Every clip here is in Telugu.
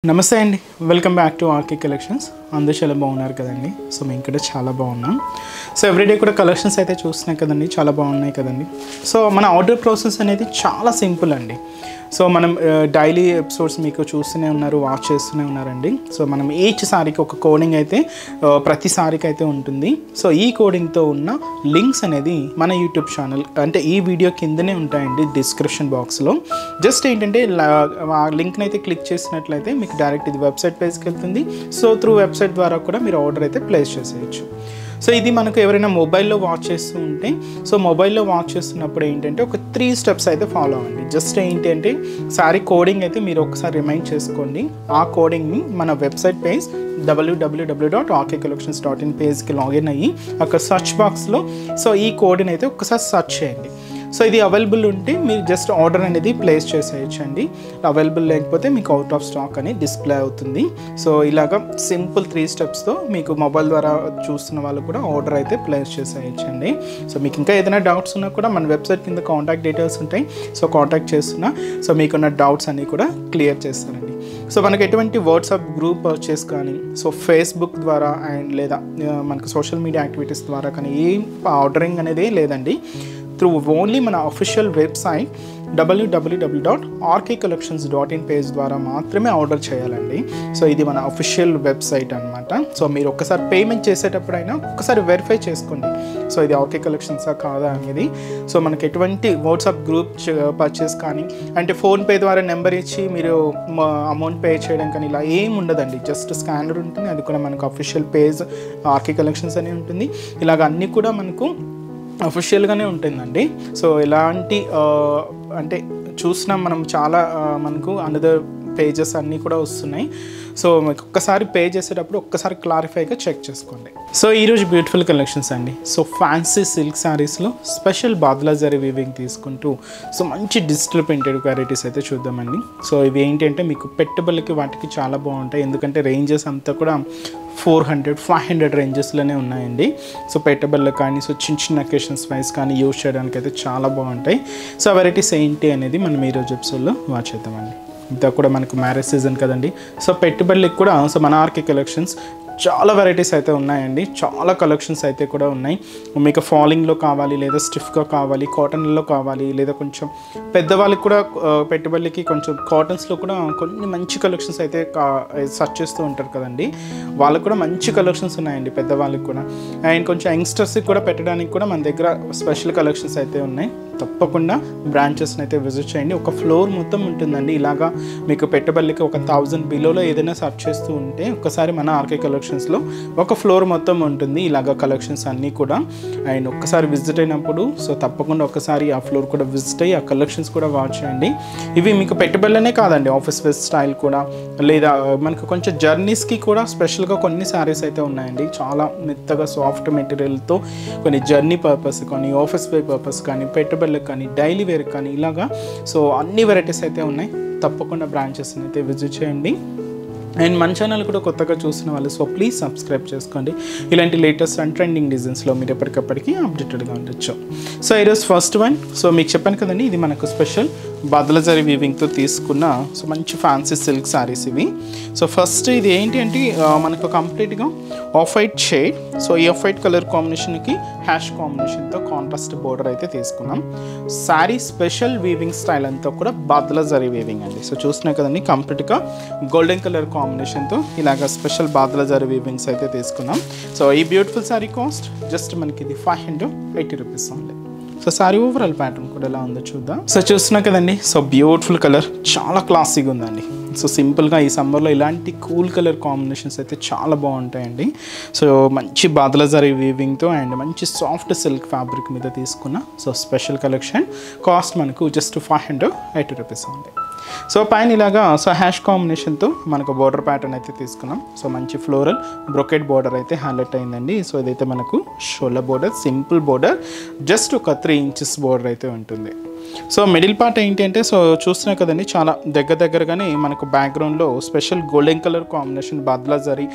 నమస్తే అండి, welcome back to RK collections. అందరూ చాలా బాగున్నారు కదండి. సో మేము కూడా చాలా బాగున్నాం. సో ఎవ్రీడే కూడా కలెక్షన్స్ అయితే చూస్తున్నాం కదండి, చాలా బాగున్నాయి కదండి. సో మన ఆర్డర్ ప్రాసెస్ అనేది చాలా సింపుల్ అండి. సో మనం డైలీ ఎపిసోడ్స్ మీకు చూస్తూనే ఉన్నారు, వాచ్ చేస్తూనే ఉన్నారండి. సో మనం ఈచ్ సారీకి ఒక కోడింగ్ అయితే ప్రతి సారీకి అయితే ఉంటుంది. సో ఈ కోడింగ్తో ఉన్న లింక్స్ అనేది మన యూట్యూబ్ ఛానల్ అంటే ఈ వీడియో కిందనే ఉంటాయండి డిస్క్రిప్షన్ బాక్స్లో. జస్ట్ ఏంటంటే ఆ లింక్ని అయితే క్లిక్ చేసినట్లయితే మీకు డైరెక్ట్ ఇది వెబ్సైట్ పేజ్కి వెళ్తుంది. సో త్రూ వెబ్సైట్ ద్వారా కూడా మీరు ఆర్డర్ అయితే ప్లేస్ చేసేయచ్చు. సో ఇది మనకు ఎవరైనా మొబైల్లో వాచ్ చేస్తూ ఉంటే, సో మొబైల్లో వాచ్ చేస్తున్నప్పుడు ఏంటంటే ఒక 3 స్టెప్స్ అయితే ఫాలో అవ్వండి. జస్ట్ ఏంటంటే సారీ కోడింగ్ అయితే మీరు ఒకసారి రిమైండ్ చేసుకోండి. ఆ కోడింగ్ని మన వెబ్సైట్ పేజ్ www.rkcollections.in పేజ్కి లాగిన్ అయ్యి అక్కడ సర్చ్ బాక్స్లో సో ఈ కోడ్ని అయితే ఒకసారి సర్చ్ చేయండి. సో ఇది అవైలబుల్ ఉంటే మీరు జస్ట్ ఆర్డర్ అనేది ప్లేస్ చేసేయచ్చండి. అవైలబుల్ లేకపోతే మీకు అవుట్ ఆఫ్ స్టాక్ అని డిస్ప్లే అవుతుంది. సో ఇలాగ సింపుల్ 3 స్టెప్స్తో మీకు మొబైల్ ద్వారా చూస్తున్న వాళ్ళు కూడా ఆర్డర్ అయితే ప్లేస్ చేసేయచ్చండి. సో మీకు ఇంకా ఏదైనా డౌట్స్ ఉన్నా కూడా మన వెబ్సైట్ కింద కాంటాక్ట్ డీటెయిల్స్ ఉంటాయి. సో కాంటాక్ట్ చేస్తున్నా సో మీకున్న డౌట్స్ అన్నీ కూడా క్లియర్ చేస్తానండి. సో మనకు ఎటువంటి వాట్సాప్ గ్రూప్ పర్చేస్ కానీ, సో ఫేస్బుక్ ద్వారా అండ్ లేదా మనకు సోషల్ మీడియా యాక్టివిటీస్ ద్వారా కానీ ఏం ఆర్డరింగ్ అనేది లేదండి. త్రూ ఓన్లీ మన అఫీషియల్ వెబ్సైట్ www.rkcollections.in పేజ్ ద్వారా మాత్రమే ఆర్డర్ చేయాలండి. సో ఇది మన అఫీషియల్ వెబ్సైట్ అనమాట. సో మీరు ఒక్కసారి పేమెంట్ చేసేటప్పుడైనా ఒక్కసారి వెరిఫై చేసుకోండి, సో ఇది ఆర్కే కలెక్షన్సా కాదా అనేది. సో మనకి ఎటువంటి వాట్సాప్ గ్రూప్ పర్చేస్ కానీ అంటే ఫోన్పే ద్వారా నెంబర్ ఇచ్చి మీరు అమౌంట్ పే చేయడం కానీ ఇలా ఏం ఉండదండి. జస్ట్ స్కానర్ ఉంటుంది, అది కూడా మనకు అఫీషియల్ పేజ్ ఆర్కే కలెక్షన్స్ అని ఉంటుంది. ఇలాగ అన్నీ కూడా మనకు అఫీషియల్గానే ఉంటుందండి. సో ఎలాంటి అంటే చూసినాం మనం చాలా మనకు అనదర్ పేజెస్ అన్నీ కూడా వస్తున్నాయి. సో మీకు ఒక్కసారి పే చేసేటప్పుడు ఒక్కసారి క్లారిఫైగా చెక్ చేసుకోండి. సో ఈరోజు బ్యూటిఫుల్ కలెక్షన్స్ అండి. సో ఫ్యాన్సీ సిల్క్ శారీస్లో స్పెషల్ బాద్లా జరీ వీవింగ్ తీసుకుంటూ సో మంచి డిజిటల్ ప్రింటెడ్ వెరైటీస్ అయితే చూద్దామండి. సో ఇవి ఏంటంటే మీకు పెట్టుబడులకి వాటికి చాలా బాగుంటాయి, ఎందుకంటే రేంజెస్ అంతా కూడా 400-500 రేంజెస్లోనే ఉన్నాయండి. సో పెట్టుబడులు కానీ సో చిన్న చిన్న అకేషన్స్ వైజ్ కానీ యూజ్ చేయడానికి అయితే చాలా బాగుంటాయి. సో ఆ వెరైటీస్ ఏంటి అనేది మనం ఈరోజు ఎపిసోడ్లో వాచ్ చేద్దామండి. ఇంత కూడా మనకు మ్యారేజ్ సీజన్ కదండి. సో పెట్టుబడులకి కూడా సో మన ఆర్కే కలెక్షన్స్ చాలా వెరైటీస్ అయితే ఉన్నాయండి, చాలా కలెక్షన్స్ అయితే కూడా ఉన్నాయి. మీకు ఫాలింగ్లో కావాలి, లేదా స్టిఫ్గా కావాలి, కాటన్లో కావాలి, లేదా కొంచెం పెద్దవాళ్ళకి కూడా పెట్టుబడులకి కొంచెం కాటన్స్లో కూడా కొన్ని మంచి కలెక్షన్స్ అయితే సెర్చ్ చేస్తూ ఉంటారు కదండి. వాళ్ళకు కూడా మంచి కలెక్షన్స్ ఉన్నాయండి పెద్దవాళ్ళకి కూడా. అండ్ కొంచెం యంగ్స్టర్స్కి కూడా పెట్టడానికి కూడా మన దగ్గర స్పెషల్ కలెక్షన్స్ అయితే ఉన్నాయి. తప్పకుండా బ్రాంచెస్ని అయితే విజిట్ చేయండి. ఒక ఫ్లోర్ మొత్తం ఉంటుందండి. ఇలాగా మీకు పెట్టుబడులకి 1000 బిలోలో ఏదైనా సెర్చ్ చేస్తూ ఉంటే ఒక్కసారి మన ఆర్కే కలెక్షన్స్లో ఒక ఫ్లోర్ మొత్తం ఉంటుంది ఇలాగ కలెక్షన్స్ అన్నీ కూడా. అండ్ ఒక్కసారి విజిట్ అయినప్పుడు సో తప్పకుండా ఒకసారి ఆ ఫ్లోర్ కూడా విజిట్ అయ్యి ఆ కలెక్షన్స్ కూడా వాచ్ చేయండి. ఇవి మీకు పెట్టుబడులనే కాదండి, ఆఫీస్ వేర్ స్టైల్ కూడా, లేదా మనకు కొంచెం జర్నీస్కి కూడా స్పెషల్గా కొన్ని శారీస్ అయితే ఉన్నాయండి. చాలా మెత్తగా సాఫ్ట్ మెటీరియల్తో కొన్ని జర్నీ పర్పస్ కానీ, ఆఫీస్ వేర్ పర్పస్ కానీ, పెట్టుబడులకు కానీ, డైలీ వేర్ కానీ ఇలాగా సో అన్ని వెరైటీస్ అయితే ఉన్నాయి. తప్పకుండా బ్రాంచెస్ని అయితే విజిట్ చేయండి. అండ్ మన ఛానల్ కూడా కొత్తగా చూసిన వాళ్ళు సో ప్లీజ్ సబ్స్క్రైబ్ చేసుకోండి. ఇలాంటి లేటెస్ట్ అండ్ ట్రెండింగ్ డిజైన్స్లో మీరు ఎప్పటికప్పటికి అప్డేటెడ్గా ఉండొచ్చు. సో ఈరోజు ఫస్ట్ వన్ సో మీకు చెప్పాను కదండి, ఇది మనకు స్పెషల్ బాద్లా జరీ వీవింగ్తో తీసుకున్న సో మంచి ఫ్యాన్సీ సిల్క్ శారీస్ ఇవి. సో ఫస్ట్ ఇది ఏంటి అంటే మనకు కంప్లీట్గా ఆఫ్ వైట్ షేడ్. సో ఈ ఆఫ్ వైట్ కలర్ కాంబినేషన్కి హ్యాష్ కాంబినేషన్తో కాంట్రాస్ట్ బోర్డర్ అయితే తీసుకున్నాం. శారీ స్పెషల్ వీవింగ్ స్టైల్ అంతా కూడా బాద్లా జరీ వీవింగ్ అండి. సో చూస్తున్నాయి కదండి, కంప్లీట్గా గోల్డెన్ కలర్ కాంబినేషన్తో ఇలాగ స్పెషల్ బాద్లా జరీ వీవింగ్స్ అయితే తీసుకున్నాం. సో ఈ బ్యూటిఫుల్ శారీ కాస్ట్ జస్ట్ మనకి ఇది 580 రూపీస్ ఉంది. సో సారీ ఓవరాల్ ప్యాటర్న్ కూడా ఎలా ఉందో చూద్దాం. సో చూస్తున్నా కదండి, సో బ్యూటిఫుల్ కలర్, చాలా క్లాసీగా ఉందండి. సో సింపుల్గా ఈ సమ్మర్లో ఇలాంటి కూల్ కలర్ కాంబినేషన్స్ అయితే చాలా బాగుంటాయండి. సో మంచి బాద్లా జరీ వీవింగ్తో అండ్ మంచి సాఫ్ట్ సిల్క్ ఫ్యాబ్రిక్ మీద తీసుకున్న సో స్పెషల్ కలెక్షన్. కాస్ట్ మనకు జస్ట్ 580 రూపీస్ ఉంది. సో పైన ఇలాగా సో హ్యాష్ కాంబినేషన్తో మనకు బోర్డర్ ప్యాటర్న్ అయితే తీసుకున్నాం. సో మంచి ఫ్లోరల్ బ్రొకెట్ బోర్డర్ అయితే హైలైట్ అయిందండి. సో ఇదైతే మనకు shoulder border, simple border, just ఒక 3 ఇంచెస్ బోర్డర్ అయితే ఉంటుంది. సో మిడిల్ పార్ట్ ఏంటి అంటే సో చూస్తున్నా కదండి, చాలా దగ్గరగానే మనకు బ్యాక్గ్రౌండ్లో special golden colour combination badla zari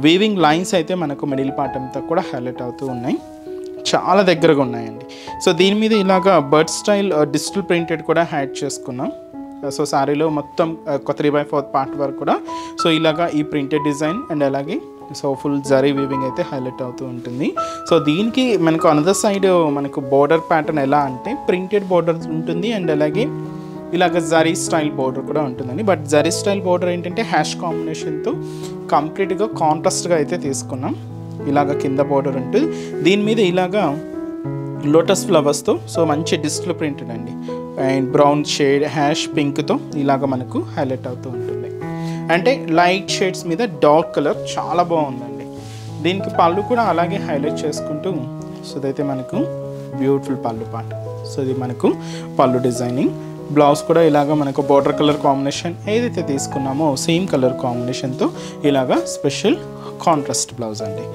weaving lines అయితే మనకు మిడిల్ పార్ట్ అంతా కూడా హైలైట్ అవుతూ ఉన్నాయి. చాలా దగ్గరగా ఉన్నాయండి. సో దీని మీద ఇలాగా బర్డ్ స్టైల్ డిజిటల్ ప్రింటెడ్ కూడా యాడ్ చేసుకున్నాం. సో శారీలో మొత్తం ఒక 3/4 పార్ట్ వరకు కూడా సో ఇలాగా ఈ ప్రింటెడ్ డిజైన్ అండ్ అలాగే సో ఫుల్ జరీ వీవింగ్ అయితే హైలైట్ అవుతూ ఉంటుంది. సో దీనికి మనకు అనదర్ సైడ్ మనకు బోర్డర్ ప్యాటర్న్ ఎలా అంటే ప్రింటెడ్ బోర్డర్ ఉంటుంది అండ్ అలాగే ఇలాగ జరీ స్టైల్ బోర్డర్ కూడా ఉంటుందండి. బట్ జరీ స్టైల్ బోర్డర్ ఏంటంటే హ్యాష్ కాంబినేషన్తో కంప్లీట్గా కాంట్రాస్ట్గా అయితే తీసుకున్నాం. ఇలాగ కింద బోర్డర్ ఉంటుంది, దీని మీద ఇలాగా లోటస్ ఫ్లవర్స్తో సో మంచి డిజిటల్ ప్రింటెడ్ అండి అండ్ బ్రౌన్ షేడ్ హ్యాష్ పింక్తో ఇలాగ మనకు హైలైట్ అవుతూ ఉంటుంది. అంటే లైట్ షేడ్స్ మీద డార్క్ కలర్ చాలా బాగుందండి. దీనికి పళ్ళు కూడా అలాగే హైలైట్ చేసుకుంటూ సో ఇదైతే మనకు బ్యూటిఫుల్ పళ్ళు పాట. సో ఇది మనకు పళ్ళు డిజైనింగ్. బ్లౌజ్ కూడా ఇలాగ మనకు బార్డర్ కలర్ కాంబినేషన్ ఏదైతే తీసుకున్నామో సేమ్ కలర్ కాంబినేషన్తో ఇలాగా స్పెషల్ కాంట్రాస్ట్ బ్లౌజ్ అండి.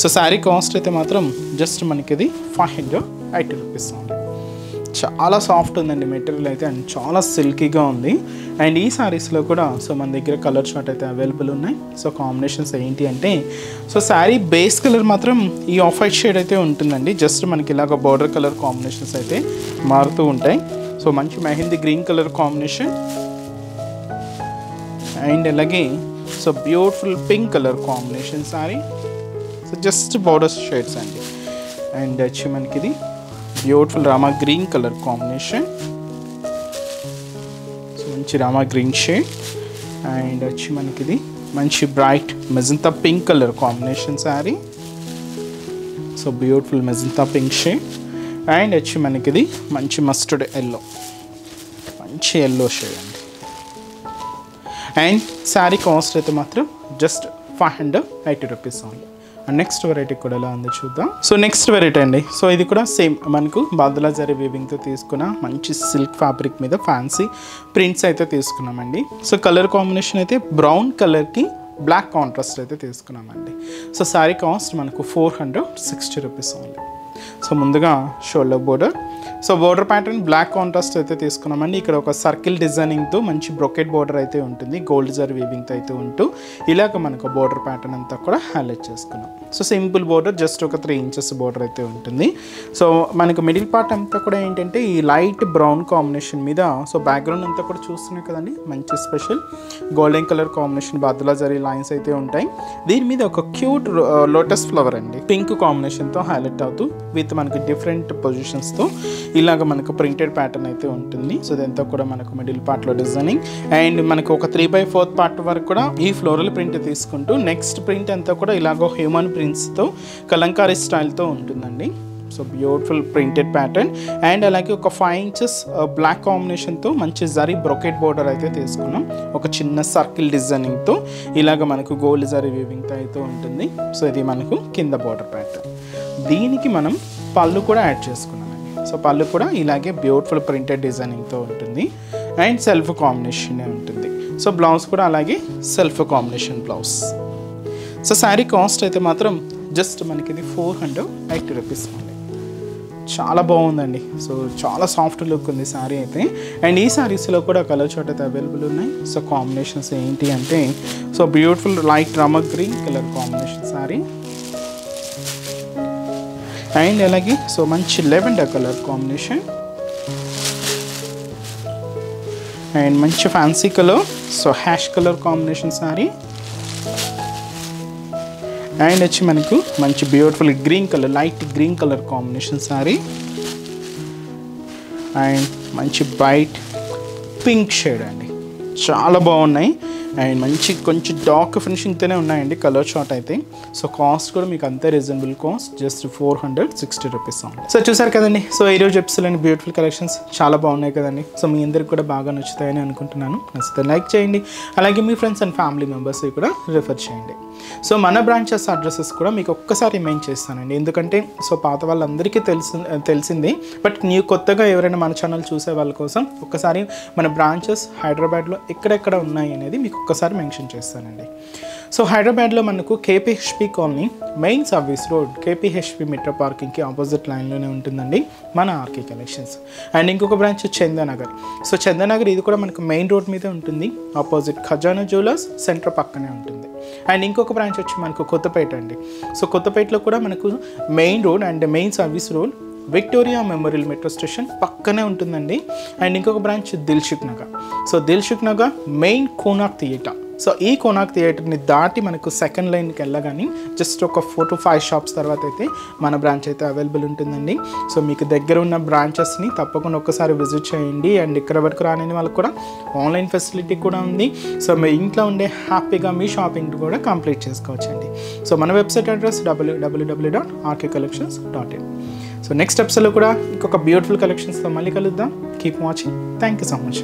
సో శారీ కాస్ట్ అయితే మాత్రం జస్ట్ మనకి ఇది 580 రూపీస్ ఉంది. చాలా సాఫ్ట్ ఉందండి మెటీరియల్ అయితే అండ్ చాలా సిల్కీగా ఉంది. అండ్ ఈ శారీస్లో కూడా సో మన దగ్గర కలర్ చార్ట్ అయితే అవైలబుల్ ఉన్నాయి. సో కాంబినేషన్స్ ఏంటి అంటే సో శారీ బేస్ కలర్ మాత్రం ఈ ఆఫ్ వైట్ షేడ్ అయితే ఉంటుందండి. జస్ట్ మనకి ఇలాగ బార్డర్ కలర్ కాంబినేషన్స్ అయితే మారుతూ ఉంటాయి. సో మంచి mehndi green colour combination and అలాగే so beautiful pink colour combination sari. So just border shades అండి. అండ్ వచ్చి మనకి ఇది beautiful rama green colour combination. So మంచి రామా గ్రీన్ షేడ్ అండ్ వచ్చి మనకి ఇది మంచి bright magenta pink colour combination sari. So beautiful magenta pink shade and వచ్చి మనకి ఇది మంచి మస్టర్డ్ ఎల్లో, మంచి ఎల్లో షేడ్ అండి. అండ్ శారీ కాస్ట్ అయితే మాత్రం just 580 rupees only. And next variety కూడా ఎలా ఉందో చూద్దాం. సో నెక్స్ట్ వెరైటీ అండి. సో ఇది కూడా సేమ్ మనకు బాదులా జరీ వీవింగ్తో తీసుకున్న మంచి సిల్క్ ఫ్యాబ్రిక్ మీద ఫ్యాన్సీ ప్రింట్స్ అయితే తీసుకున్నామండి. సో కలర్ కాంబినేషన్ అయితే బ్రౌన్ కలర్కి బ్లాక్ కాంట్రాస్ట్ అయితే తీసుకున్నామండి. సో శారీ కాస్ట్ మనకు 460 రూపీస్ ఓన్లీ. సో ముందుగా shoulder border, so border pattern black contrast అయితే తీసుకున్నామండి. ఇక్కడ ఒక సర్కిల్ డిజైనింగ్తో మంచి బ్రొకెట్ బోర్డర్ అయితే ఉంటుంది, గోల్డ్ జరీ వీవింగ్తో అయితే ఉంటూ ఇలాగ మనకు బోర్డర్ ప్యాటర్న్ అంతా కూడా హైలైట్ చేసుకున్నాం. సో సింపుల్ బోర్డర్ జస్ట్ ఒక 3 ఇంచెస్ బోర్డర్ అయితే ఉంటుంది. సో మనకు మిడిల్ పార్ట్ అంతా కూడా ఏంటంటే ఈ లైట్ బ్రౌన్ కాంబినేషన్ మీద సో బ్యాక్గ్రౌండ్ అంతా కూడా చూస్తున్నాయి కదండి, మంచి స్పెషల్ గోల్డెన్ కలర్ కాంబినేషన్ బాదులా జరీ లైన్స్ అయితే ఉంటాయి. దీని మీద ఒక క్యూట్ లోటస్ ఫ్లవర్ అండి పింక్ కాంబినేషన్తో హైలైట్ అవుతూ విత్ మనకి డిఫరెంట్ పొజిషన్స్తో ఇలాగ మనకు ప్రింటెడ్ ప్యాటర్న్ అయితే ఉంటుంది. సో ఇదంతా కూడా మనకు మిడిల్ పార్ట్లో డిజైనింగ్ అండ్ మనకు ఒక 3/4 పార్ట్ వరకు కూడా ఈ ఫ్లోరల్ ప్రింట్ తీసుకుంటూ నెక్స్ట్ ప్రింట్ అంతా కూడా ఇలాగ హ్యూమన్ ప్రింట్స్తో కలంకారీ స్టైల్తో ఉంటుందండి. So beautiful printed pattern and అలాగే ఒక 5 ఇంచెస్ బ్లాక్ కాంబినేషన్తో మంచి జరీ బ్రొకెట్ బోర్డర్ అయితే తీసుకున్నాం. ఒక చిన్న సర్కిల్ డిజైనింగ్తో ఇలాగ మనకు గోల్డ్ జరీ వీవింగ్తో అయితే ఉంటుంది. సో ఇది మనకు కింద బోర్డర్ ప్యాటర్న్. దీనికి మనం పళ్ళు కూడా యాడ్ చేసుకున్నామండి. సో పళ్ళు కూడా ఇలాగే బ్యూటిఫుల్ ప్రింటెడ్ డిజైనింగ్తో ఉంటుంది అండ్ సెల్ఫ్ కాంబినేషన్ ఉంటుంది. సో బ్లౌజ్ కూడా అలాగే self combination blouse. So saree cost అయితే మాత్రం జస్ట్ మనకి ఇది 480 రూపీస్ ఉంది. చాలా బాగుందండి. సో చాలా సాఫ్ట్ లుక్ ఉంది శారీ అయితే. అండ్ ఈ శారీస్లో కూడా కలర్ చార్ట్ అయితే అవైలబుల్ ఉన్నాయి. సో కాంబినేషన్స్ ఏంటి అంటే so beautiful light Rama green colour combination sari and అలాగే సో మంచి లెవెండర్ కలర్ కాంబినేషన్ అండ్ మంచి fancy colour so ash colour combination sari and వచ్చి మనకు మంచి beautiful green colour light green colour combination sari and మంచి బ్రైట్ పింక్ షేడ్ అండి. చాలా బాగున్నాయి అండ్ మంచి కొంచెం డార్క్ ఫినిషింగ్తోనే ఉన్నాయండి కలర్ చార్ట్ అయితే. సో కాస్ట్ కూడా మీకు అంతే రీజనబుల్ కాస్ట్ జస్ట్ 460 రూపీస్ ఉంది. సో చూసారు కదండి. సో ఈరోజు ఎపిసోడ్లోని బ్యూటిఫుల్ కలెక్షన్స్ చాలా బాగున్నాయి కదండి. సో మీ అందరికి కూడా బాగా నచ్చుతాయని అనుకుంటున్నాను. నచ్చితే లైక్ చేయండి, అలాగే మీ ఫ్రెండ్స్ అండ్ ఫ్యామిలీ మెంబర్స్ కూడా రిఫర్ చేయండి. సో మన బ్రాంచెస్ అడ్రసెస్ కూడా మీకు ఒక్కసారి రిమైండ్ చేస్తానండి, ఎందుకంటే సో పాత వాళ్ళందరికీ తెలిసింది బట్ న్యూ కొత్తగా ఎవరైనా మన ఛానల్ చూసే వాళ్ళ కోసం ఒక్కసారి మన బ్రాంచెస్ హైదరాబాద్లో ఎక్కడెక్కడ ఉన్నాయి అనేది మీకు ఒక్కసారి మెన్షన్ చేస్తానండి. సో హైదరాబాద్లో మనకు KPHB colony main service road KPHB metro పార్కింగ్కి ఆపోజిట్ లైన్లోనే ఉంటుందండి మన ఆర్కే కలెక్షన్స్. అండ్ ఇంకొక బ్రాంచ్ చందానగర్. సో చందానగర్ ఇది కూడా మనకు మెయిన్ రోడ్ మీదే ఉంటుంది, ఆపోజిట్ ఖజానా జ్యువెలర్స్ సెంటర్ పక్కనే ఉంటుంది. అండ్ ఇంకొక బ్రాంచ్ వచ్చి మనకు కొత్తపేట అండి. సో కొత్తపేటలో కూడా మనకు main road and main service road Victoria memorial metro station పక్కనే ఉంటుందండి. అండ్ ఇంకొక branch Dilsukh Nagar. So Dilsukh Nagar main Konark theatre. So ఈ కోనార్క్ థియేటర్ని దాటి మనకు సెకండ్ లైన్కి వెళ్ళగానే జస్ట్ ఒక 4 to 5 షాప్స్ తర్వాత అయితే మన బ్రాంచ్ అయితే అవైలబుల్ ఉంటుందండి. సో మీకు దగ్గర ఉన్న బ్రాంచెస్ని తప్పకుండా ఒక్కసారి విజిట్ చేయండి. అండ్ ఇక్కడ వరకు రాని వాళ్ళకి కూడా ఆన్లైన్ ఫెసిలిటీ కూడా ఉంది. సో మీ ఇంట్లో ఉండే హ్యాపీగా మీ షాపింగ్ కూడా కంప్లీట్ చేసుకోవచ్చండి. సో మన website address www.rkcollections.in. So next ఎపిసోడ్లో కూడా ఇంకొక బ్యూటిఫుల్ కలెక్షన్స్తో మళ్ళీ కలుద్దాం. Keep watching. Thank you so much.